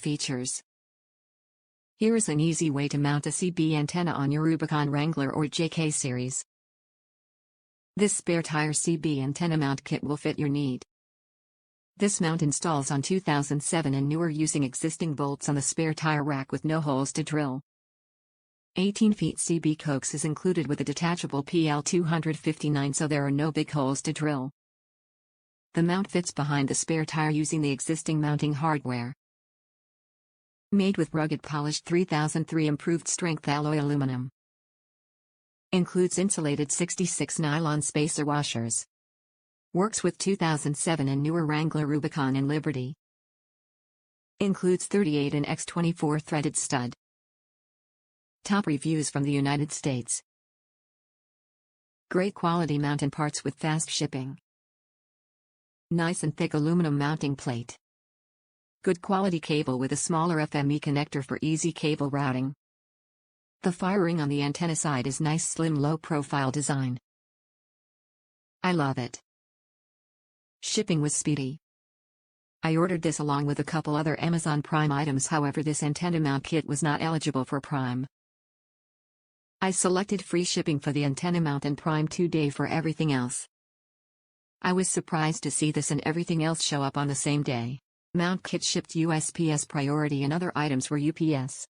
Features. Here is an easy way to mount a CB antenna on your Rubicon Wrangler or JK series. This spare tire CB antenna mount kit will fit your need. This mount installs on 2007 and newer using existing bolts on the spare tire rack with no holes to drill. 18 feet CB Coax is included with a detachable PL259, so there are no big holes to drill. The mount fits behind the spare tire using the existing mounting hardware. Made with rugged polished 3003 improved strength alloy aluminum. Includes insulated 66 nylon spacer washers. Works with 2007 and newer Wrangler Rubicon and Liberty. Includes 38 and X24 threaded stud. Top reviews from the United States. Great quality mount and parts with fast shipping. Nice and thick aluminum mounting plate. Good quality cable with a smaller FME connector for easy cable routing. The firering on the antenna side is nice, slim, low profile design. I love it. Shipping was speedy. I ordered this along with a couple other Amazon Prime items, however this antenna mount kit was not eligible for Prime. I selected free shipping for the antenna mount and Prime 2-day for everything else. I was surprised to see this and everything else show up on the same day. Mount kit shipped USPS priority and other items were UPS.